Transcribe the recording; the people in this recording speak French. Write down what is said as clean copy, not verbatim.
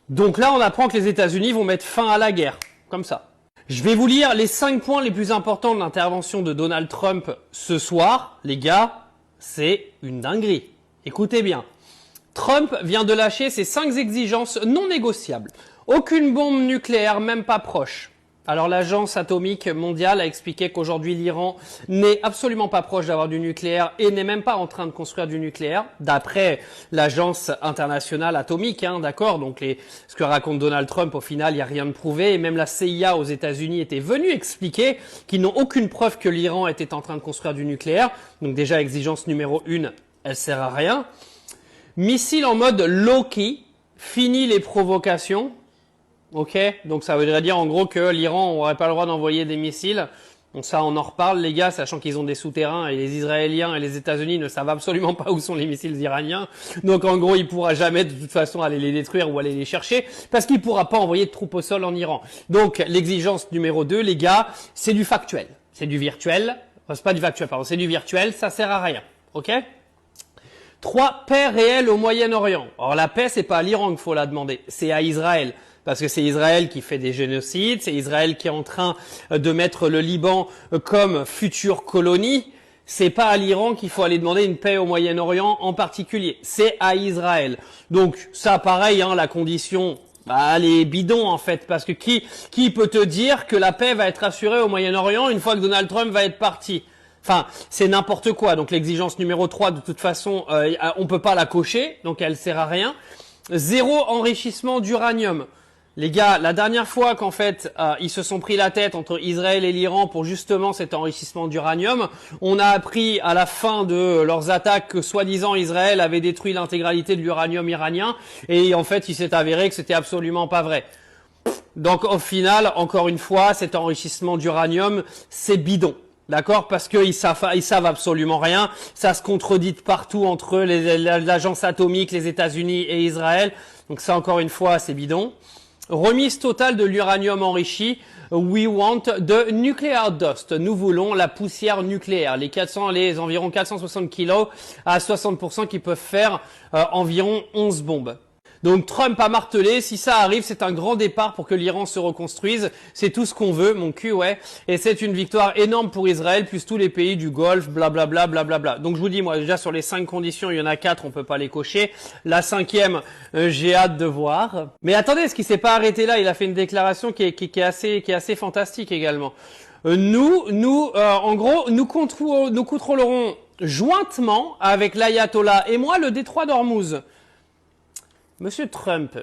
Donc là, on apprend que les États-Unis vont mettre fin à la guerre, comme ça. Je vais vous lire les 5 points les plus importants de l'intervention de Donald Trump ce soir. Les gars, c'est une dinguerie. Écoutez bien. Trump vient de lâcher ses 5 exigences non négociables. Aucune bombe nucléaire, même pas proche. Alors l'agence atomique mondiale a expliqué qu'aujourd'hui l'Iran n'est absolument pas proche d'avoir du nucléaire et n'est même pas en train de construire du nucléaire, d'après l'agence internationale atomique, d'accord. Donc ce que raconte Donald Trump, au final, il n'y a rien de prouvé. Et même la CIA aux États-Unis était venue expliquer qu'ils n'ont aucune preuve que l'Iran était en train de construire du nucléaire. Donc déjà, exigence numéro 1, elle sert à rien. Missile en mode low-key, fini les provocations. Ok, donc ça voudrait dire en gros que l'Iran n'aurait pas le droit d'envoyer des missiles. Donc ça, on en reparle, les gars, sachant qu'ils ont des souterrains et les Israéliens et les États-Unis ne savent absolument pas où sont les missiles iraniens. Donc en gros, il pourra jamais de toute façon aller les détruire ou aller les chercher parce qu'il pourra pas envoyer de troupes au sol en Iran. Donc l'exigence numéro 2, les gars, c'est du factuel, c'est du virtuel. Enfin, c'est pas du factuel, pardon, c'est du virtuel, ça sert à rien. Ok. 3, paix réelle au Moyen-Orient. Or la paix, c'est pas à l'Iran qu'il faut la demander, c'est à Israël. Parce que c'est Israël qui fait des génocides, c'est Israël qui est en train de mettre le Liban comme future colonie. C'est pas à l'Iran qu'il faut aller demander une paix au Moyen-Orient en particulier, c'est à Israël. Donc ça, pareil, la condition, elle est bidon en fait, parce que qui peut te dire que la paix va être assurée au Moyen-Orient une fois que Donald Trump va être parti? Enfin, c'est n'importe quoi. Donc l'exigence numéro 3, de toute façon, on peut pas la cocher, donc elle sert à rien. 0 enrichissement d'uranium. Les gars, la dernière fois qu'en fait ils se sont pris la tête entre Israël et l'Iran pour justement cet enrichissement d'uranium, on a appris à la fin de leurs attaques que soi-disant Israël avait détruit l'intégralité de l'uranium iranien et en fait il s'est avéré que c'était absolument pas vrai. Donc au final, encore une fois, cet enrichissement d'uranium, c'est bidon. D'accord, parce qu'ils savent absolument rien. Ça se contredit de partout entre l'agence atomique, les États-Unis et Israël. Donc ça, encore une fois, c'est bidon. Remise totale de l'uranium enrichi. We want the nuclear dust. Nous voulons la poussière nucléaire. Les environ 460 kilos à 60% qui peuvent faire environ 11 bombes. Donc Trump a martelé, si ça arrive, c'est un grand départ pour que l'Iran se reconstruise. C'est tout ce qu'on veut, mon cul, ouais. Et c'est une victoire énorme pour Israël, plus tous les pays du Golfe, blablabla, blablabla. Donc je vous dis, moi, déjà sur les 5 conditions, il y en a 4, on peut pas les cocher. La 5e, j'ai hâte de voir. Mais attendez, ce qui s'est pas arrêté là, il a fait une déclaration qui est assez fantastique également. En gros, nous contrôlerons jointement avec l'ayatollah et moi le détroit d'Ormuz. Monsieur Trump,